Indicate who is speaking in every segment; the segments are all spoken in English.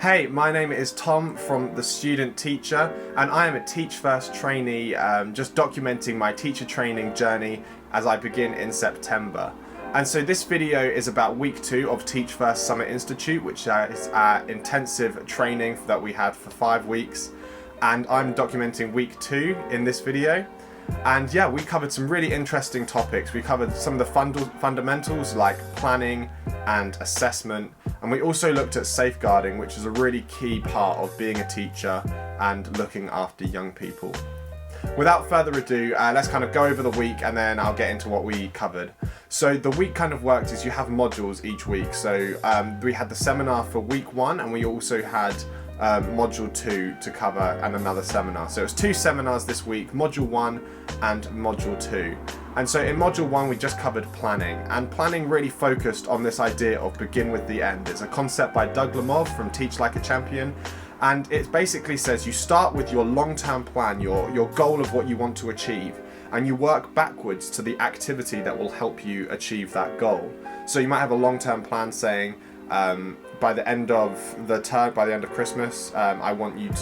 Speaker 1: Hey, my name is Tom from The Student Teacher, and I am a Teach First trainee, just documenting my teacher training journey as I begin in September. And so this video is about week 2 of Teach First Summer Institute, which is our intensive training that we had for 5 weeks. And I'm documenting week 2 in this video. And yeah, we covered some really interesting topics. We covered some of the fundamentals like planning and assessment. And we also looked at safeguarding, which is a really key part of being a teacher and looking after young people. Without further ado, let's kind of go over the week and then I'll get into what we covered. So the week kind of worked is you have modules each week. So we had the seminar for week 1 and we also had module 2 to cover and another seminar. So it was 2 seminars this week, module 1 and module 2. And so in module 1 we just covered planning, and planning really focused on this idea of begin with the end. It's a concept by Doug Lemov from Teach Like a Champion, and it basically says you start with your long-term plan, your goal of what you want to achieve, and you work backwards to the activity that will help you achieve that goal. So you might have a long-term plan saying, by the end of the term, by the end of Christmas, I want them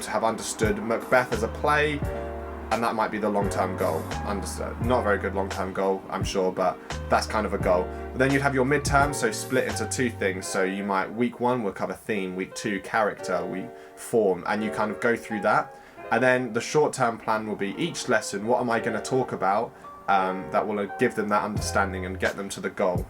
Speaker 1: to have understood Macbeth as a play, and that might be the long-term goal. Understood. Not a very good long-term goal, I'm sure, but that's kind of a goal. But then you'd have your midterm, so split into 2 things. So you might, week 1 will cover theme, week 2 character, week form, and you kind of go through that. And then the short-term plan will be each lesson, what am I going to talk about that will give them that understanding and get them to the goal.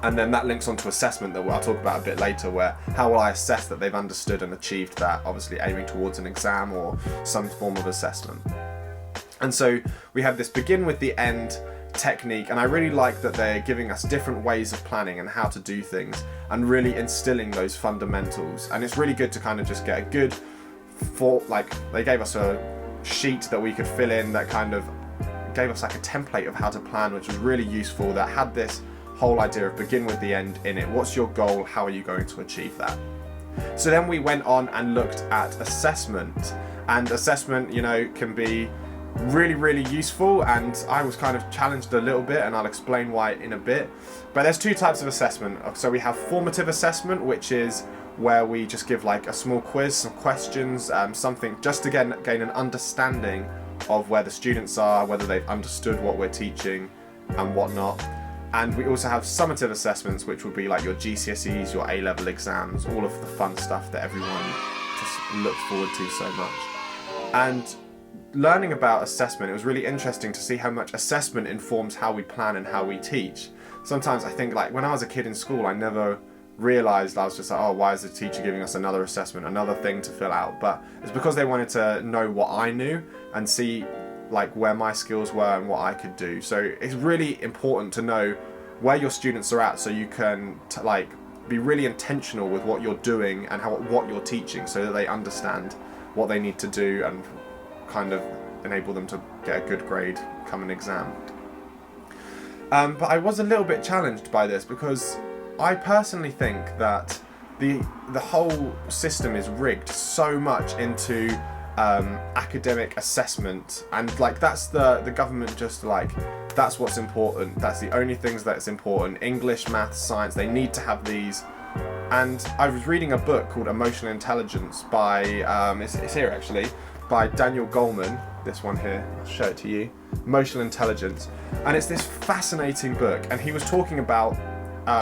Speaker 1: And then that links onto assessment that I'll talk about a bit later, where how will I assess that they've understood and achieved that, obviously aiming towards an exam or some form of assessment. And so we have this begin with the end technique, and I really like that they're giving us different ways of planning and how to do things and really instilling those fundamentals. And it's really good to kind of just get a good they gave us a sheet that we could fill in that kind of gave us like a template of how to plan, which was really useful, that had this whole idea of begin with the end in it. What's your goal? How are you going to achieve that? So then we went on and looked at assessment, and assessment, can be really, really useful, and I was kind of challenged a little bit, and I'll explain why in a bit. But there's 2 types of assessment. So we have formative assessment, which is where we just give like a small quiz, some questions, something just to gain an understanding of where the students are, whether they've understood what we're teaching and whatnot. And we also have summative assessments, which will be like your GCSEs, your A-level exams, all of the fun stuff that everyone just looks forward to so much. And learning about assessment, it was really interesting to see how much assessment informs how we plan and how we teach. Sometimes I think, like, when I was a kid in school, I never realised, I was just like, oh, why is the teacher giving us another assessment, another thing to fill out? But it's because they wanted to know what I knew and see like where my skills were and what I could do. So it's really important to know where your students are at, so you can be really intentional with what you're doing and what you're teaching, so that they understand what they need to do and kind of enable them to get a good grade come an exam. But I was a little bit challenged by this, because I personally think that the whole system is rigged so much into academic assessment, and like that's the government just like, that's what's important, that's the only things that's important. English, math, science, they need to have these. And I was reading a book called Emotional Intelligence by it's here actually, by Daniel Goleman, this one here, I'll show it to you, Emotional Intelligence. And it's this fascinating book, and he was talking about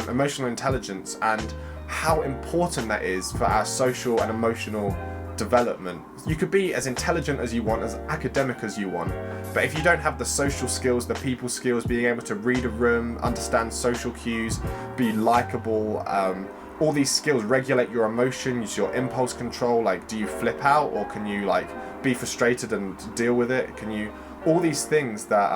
Speaker 1: emotional intelligence and how important that is for our social and emotional development. You could be as intelligent as you want, as academic as you want, but if you don't have the social skills, the people skills, being able to read a room, understand social cues, be likable, all these skills, regulate your emotions, your impulse control, like do you flip out or can you like be frustrated and deal with it? Can you, all these things that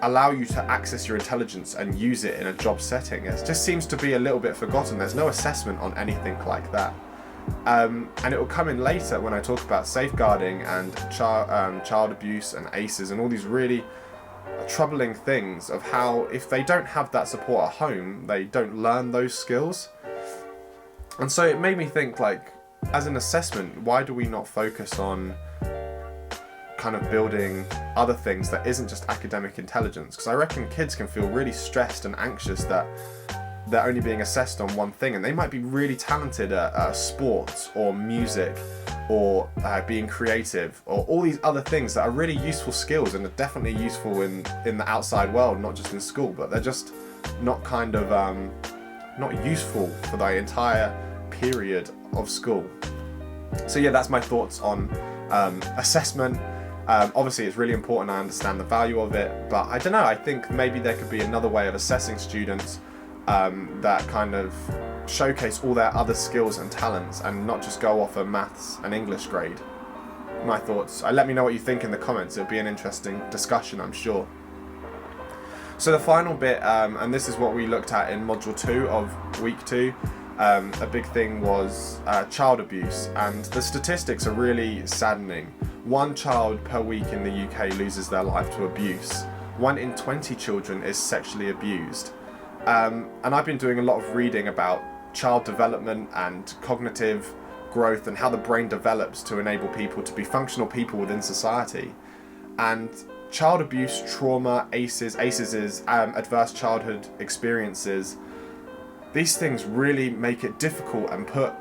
Speaker 1: allow you to access your intelligence and use it in a job setting, it just seems to be a little bit forgotten. There's no assessment on anything like that. And it will come in later when I talk about safeguarding and child abuse and ACEs and all these really troubling things of how if they don't have that support at home, they don't learn those skills. And so it made me think, like, as an assessment, why do we not focus on kind of building other things that isn't just academic intelligence? Because I reckon kids can feel really stressed and anxious that they're only being assessed on one thing, and they might be really talented at sports or music or being creative or all these other things that are really useful skills and are definitely useful in the outside world, not just in school, but they're just not kind of not useful for the entire period of school. So yeah, that's my thoughts on assessment. Obviously it's really important, I understand the value of it, but I don't know, I think maybe there could be another way of assessing students that kind of showcase all their other skills and talents and not just go off a maths and English grade. My thoughts. Let me know what you think in the comments. It'll be an interesting discussion, I'm sure. So the final bit, and this is what we looked at in module 2 of week 2, a big thing was child abuse, and the statistics are really saddening. 1 child per week in the UK loses their life to abuse. 1 in 20 children is sexually abused. And I've been doing a lot of reading about child development and cognitive growth and how the brain develops to enable people to be functional people within society. And child abuse, trauma, ACEs is adverse childhood experiences. These things really make it difficult and put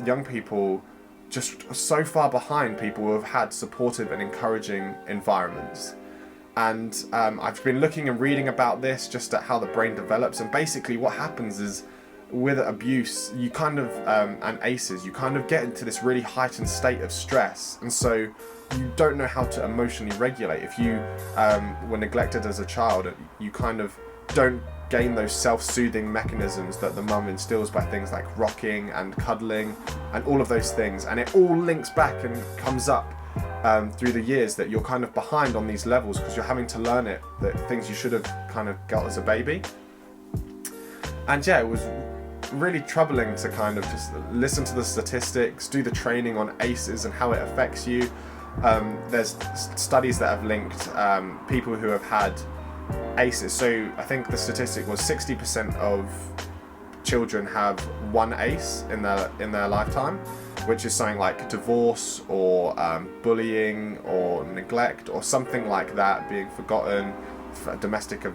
Speaker 1: young people just so far behind people who have had supportive and encouraging environments. And I've been looking and reading about this, just at how the brain develops, and basically what happens is with abuse, you kind of, and ACEs, you kind of get into this really heightened state of stress, and so you don't know how to emotionally regulate. If you were neglected as a child, you kind of don't gain those self-soothing mechanisms that the mum instills by things like rocking and cuddling and all of those things, and it all links back and comes up through the years that you're kind of behind on these levels because you're having to learn it, that things you should have kind of got as a baby. And yeah, it was really troubling to kind of just listen to the statistics, do the training on ACEs and how it affects you. There's studies that have linked people who have had ACEs. So I think the statistic was 60% of children have 1 ACE in their lifetime, which is something like divorce or bullying or neglect or something like that, being forgotten, domestic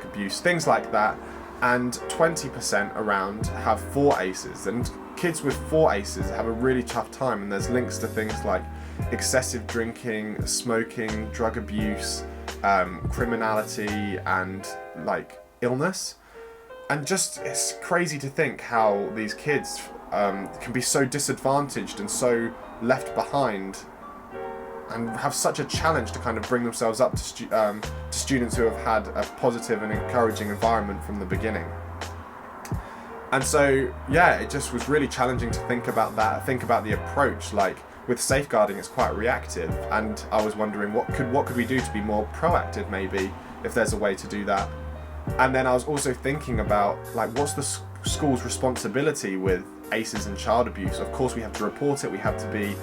Speaker 1: abuse, things like that. And 20% around have 4 ACEs, and kids with 4 ACEs have a really tough time, and there's links to things like excessive drinking, smoking, drug abuse, criminality, and like illness. And just, it's crazy to think how these kids can be so disadvantaged and so left behind and have such a challenge to kind of bring themselves up to students who have had a positive and encouraging environment from the beginning. And so, yeah, it just was really challenging to think about that, think about the approach. Like with safeguarding, it's quite reactive, and I was wondering what could we do to be more proactive, maybe, if there's a way to do that. And then I was also thinking about, like, what's the school's responsibility with ACEs and child abuse? Of course, we have to report it. We have to be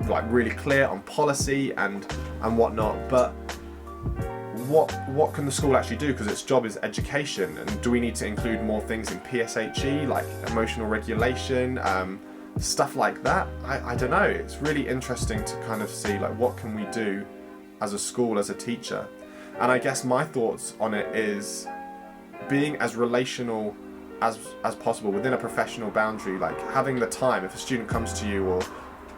Speaker 1: like really clear on policy and whatnot. But what can the school actually do? Because its job is education. And do we need to include more things in PSHE, like emotional regulation, stuff like that? I don't know. It's really interesting to kind of see, like, what can we do as a school, as a teacher. And I guess my thoughts on it is being as relational as possible within a professional boundary, like having the time. If a student comes to you or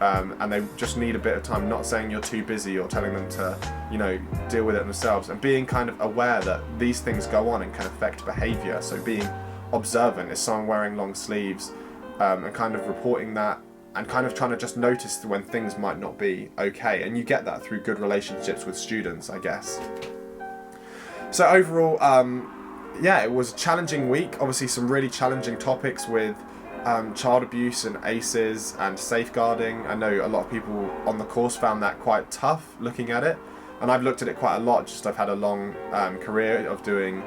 Speaker 1: and they just need a bit of time, not saying you're too busy or telling them to, you know, deal with it themselves, and being kind of aware that these things go on and can affect behaviour. So being observant, is someone wearing long sleeves, and kind of reporting that, and kind of trying to just notice when things might not be okay. And you get that through good relationships with students, I guess. So overall, yeah, it was a challenging week. Obviously some really challenging topics with child abuse and ACEs and safeguarding. I know a lot of people on the course found that quite tough looking at it, and I've looked at it quite a lot. Just I've had a long career of doing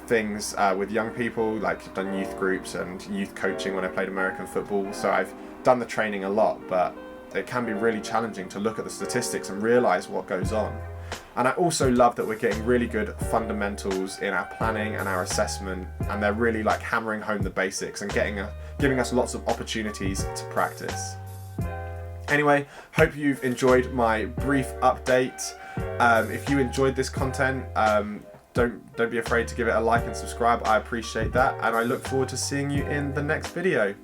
Speaker 1: things with young people, like I've done youth groups and youth coaching when I played American football, so I've done the training a lot, but it can be really challenging to look at the statistics and realise what goes on. And I also love that we're getting really good fundamentals in our planning and our assessment, and they're really like hammering home the basics and giving us lots of opportunities to practice. Anyway, hope you've enjoyed my brief update. If you enjoyed this content, don't be afraid to give it a like and subscribe. I appreciate that, and I look forward to seeing you in the next video.